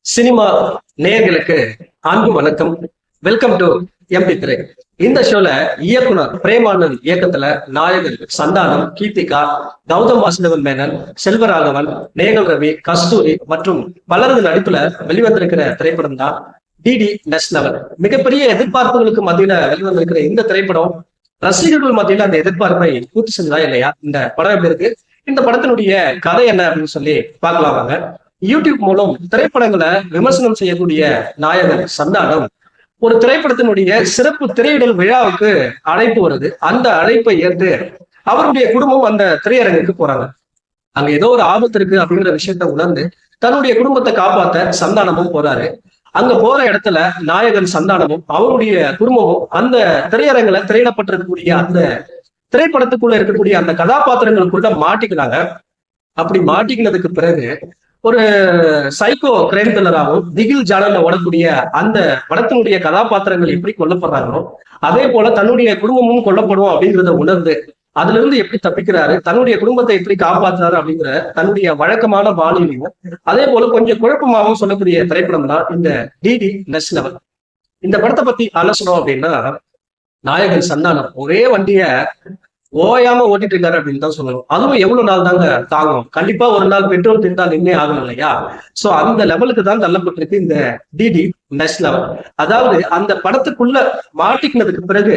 Cinema நேயர்களுக்கு அன்பு வணக்கம். வெல்கம் டு எம்பி திரை. இந்த ஷோல இயக்குனர் பிரேமானந்த் இயக்கத்துல நாயகன் சந்தானம், கீர்த்திகா, கௌதம் வாசுதேவன் மேனன், செல்வராகவன், நேகல் ரவி, கஸ்தூரி மற்றும் பலரது நடிப்புல வெளிவந்திருக்கிற திரைப்படம் தான் டிடி நெக்ஸ்ட் லெவல். மிகப்பெரிய எதிர்பார்ப்புகளுக்கு மத்தியில வெளிவந்திருக்கிற இந்த திரைப்படம் ரசிகர்கள் மத்தியில அந்த எதிர்பார்ப்பை பூர்த்தி செஞ்சதா இல்லையா? இந்த படம் எப்படி இருக்கு, இந்த படத்தினுடைய கதை என்ன அப்படின்னு சொல்லி பார்க்கலாம் வாங்க. யூடியூப் மூலம் திரைப்படங்களை விமர்சனம் செய்யக்கூடிய நாயகன் சந்தானம் ஒரு திரைப்படத்தினுடைய சிறப்பு திரையிடல் விழாவுக்கு அழைப்பு வருது. அந்த அழைப்பை ஏற்று அவருடைய குடும்பம் அந்த திரையரங்குக்கு போறாங்க. அங்க ஏதோ ஒரு ஆபத்து இருக்கு அப்படிங்கிற விஷயத்த உணர்ந்து தன்னுடைய குடும்பத்தை காப்பாத்த சந்தானமும் போறாரு. அங்க போற இடத்துல நாயகன் சந்தானமும் அவருடைய குடும்பமும் அந்த திரையரங்குல திரையிடப்பட்டிருக்கக்கூடிய அந்த திரைப்படத்துக்குள்ள இருக்கக்கூடிய அந்த கதாபாத்திரங்களுக்குள்ள மாட்டிக்கிறாங்க. அப்படி மாட்டிக்கினதுக்கு பிறகு ஒரு சைக்கோ கிரைம் த்ரில்லராகவும் திகில் ஜானல்ல ஓடக்கூடிய அந்த படத்தினுடைய கதாபாத்திரங்கள் எப்படி கொல்லப்படுறாங்களோ அதே போல தன்னுடைய குடும்பமும் கொல்லப்படும் அப்படிங்கிறத உணர்ந்து அதுல இருந்து எப்படி தப்பிக்கிறாரு, தன்னுடைய குடும்பத்தை எப்படி காப்பாற்றுறாரு அப்படிங்கிற தன்னுடைய வழக்கமான பாணியிலையும் அதே போல கொஞ்சம் குழப்பமாகவும் சொல்லக்கூடிய திரைப்படம் தான் இந்த டிடி நெக்ஸ்ட் லெவல். இந்த படத்தை பத்தி அலசணும் அப்படின்னா, நாயகன் சந்தானம் ஒரே வண்டிய ஓயாம ஓட்டிட்டு இருக்காரு அப்படின்னு தான் சொல்லணும். அதுவும் எவ்வளவு நாள் தாங்க தாங்கும்? கண்டிப்பா ஒரு நாள் பெட்ரோல் திண்டா நின்னே ஆகணும் இல்லையா? சோ அந்த லெவலுக்கு தான் தள்ளப்பட்டிருக்கு இந்த டிடி நெக்ஸ்ட் லெவல். அதாவது அந்த படத்துக்குள்ள மாட்டிக்கினதுக்கு பிறகு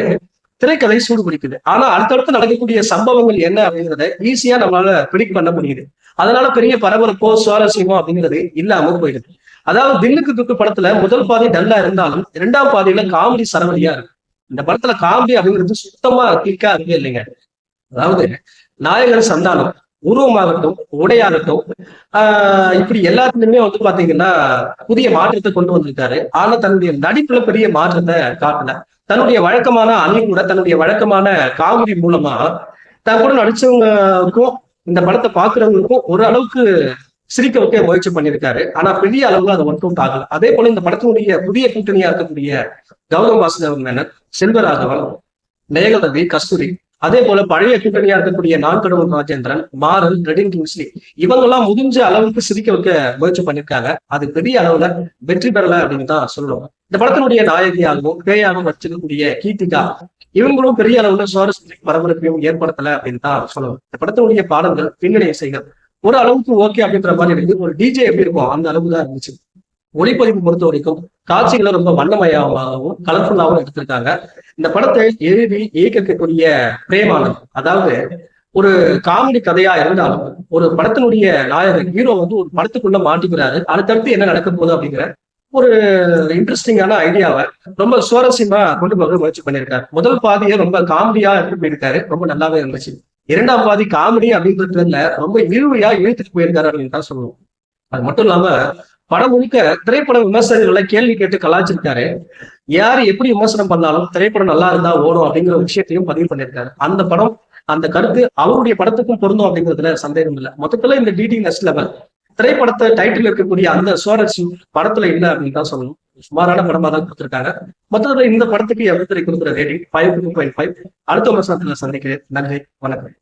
திரைக்கதை சூடு பிடிக்குது. ஆனா அடுத்தடுத்து நடக்கக்கூடிய சம்பவங்கள் என்ன அப்படிங்கிறத ஈஸியா நம்மளால பிடிக் பண்ண முடியுது. அதனால பெரிய பரபரப்போ சுவாரஸ்யமோ அப்படிங்கிறது இல்லாம போயிடுது. அதாவது தில்லுக்கு துக்கு படத்துல முதல் பாதி டல்லா இருந்தாலும் இரண்டாம் பாதியில காமெடி சரவடியா இருக்கு. இந்த படத்துல காமெடி அப்படிங்கிறது சுத்தமா கிளிக்கா இருக்கே இல்லைங்க. அதாவது நாயகன் சந்தானம் உருவமாகட்டும் உடையாகட்டும் இப்படி எல்லாத்துலயுமே பாத்தீங்கன்னா புதிய மாற்றத்தை கொண்டு வந்திருக்காரு. ஆனா தன்னுடைய நடிப்புல பெரிய மாற்றத்தை காட்டல. தன்னுடைய வழக்கமான அணிகூட தன்னுடைய வழக்கமான காமெடி மூலமா தன் கூட நடிச்சவங்களுக்கும் இந்த படத்தை பாக்குறவங்களுக்கும் ஒரு அளவுக்கு சிரிக்க வைக்க முயற்சி பண்ணியிருக்காரு. ஆனா பெரிய அளவுல அதை ஒர்க் அவுட் ஆகல. அதே போல இந்த படத்தினுடைய புதிய கூட்டணியா இருக்கக்கூடிய கௌதம் வாசுதேவன் மேனன், செல்வராகவன், நேகல் ரவி, கஸ்தூரி, அதே போல பழைய கூட்டணியா இருக்கக்கூடிய நான்கடவுள் ராஜேந்திரன், மாறன், ரெடின் கிங்ஸ்லி இவங்கெல்லாம் முடிஞ்ச அளவுக்கு சிரிக்க வைக்க முயற்சி பண்ணிருக்காங்க. அது பெரிய அளவுல வெற்றி பெறல அப்படின்னு தான் சொல்லணும். இந்த படத்தினுடைய நாயகியாகவும் பேயாகவும் வச்சிருக்கக்கூடிய கீர்த்திகா இவங்களும் பெரிய அளவுல சுவாரஸ்யத்தையும் பரபரப்பையும் ஏற்படுத்தல அப்படின்னு தான் சொல்லணும். இந்த படத்தினுடைய பாடல்கள், பின்னணி இசைகள் ஒரு அளவுக்கு ஓகே அப்படின்ற மாதிரி இருக்கு. ஒரு டிஜே எப்படி இருக்கும் அந்த அளவுக்கு தான் இருந்துச்சு. ஒளிப்பதிவு பொறுத்த வரைக்கும் காட்சிகளை ரொம்ப வண்ணமயமாகவும் கலர்ஃபுல்லாகவும் எடுத்திருக்காங்க. இந்த படத்தை எழுதி இயக்கக்கூடிய பிரேமானந்த், அதாவது ஒரு காமெடி கதையா இருந்தாலும் ஒரு படத்தினுடைய நாயகன் ஹீரோ ஒரு படத்துக்குள்ள மாட்டிக்கிறாரு. அடுத்தடுத்து என்ன நடக்க போகுது அப்படிங்கிற ஒரு இன்ட்ரெஸ்டிங்கான ஐடியாவை ரொம்ப சுவாரஸ்யமா கொண்டு போக முயற்சி பண்ணியிருக்காரு. முதல் பாதியை ரொம்ப காமெடியா எடுத்து போயிருக்காரு, ரொம்ப நல்லாவே இருந்துச்சு. இரண்டாம் பாதி காமெடி அப்படின்றதுல ரொம்ப இழுவையா இழுத்துட்டு போயிருக்காரு அப்படின்னு தான் சொல்லணும். அது மட்டும் இல்லாம படம் முழுக்க திரைப்பட விமர்சகர்களை கேள்வி கேட்டு கலாச்சிருக்காரு. யாரு எப்படி விமர்சனம் பண்ணாலும் திரைப்படம் நல்லா இருந்தா ஓடும் அப்படிங்கிற விஷயத்தையும் பதிவு பண்ணியிருக்காரு. அந்த படம் அந்த கருத்து அவருடைய படத்துக்கும் பொருந்தும் அப்படிங்கிறதுல சந்தேகம் இல்லை. மொத்தத்துல இந்த டிடி நெக்ஸ்ட் லெவல் திரைப்படத்தை டைட்டில் இருக்கக்கூடிய அந்த சுவாரஸ்யம் படத்துல இல்லை அப்படின்னு தான் சொல்லணும். சுமாரான படமா தான் கொடுத்திருக்காங்க. மொத்தத்துல இந்த படத்துக்கு எவ்வளவு கொடுக்குற ரேட்டிங் 5.5. அடுத்த விமர்சனத்துல சந்திக்கிறேன். நன்றி, வணக்கம்.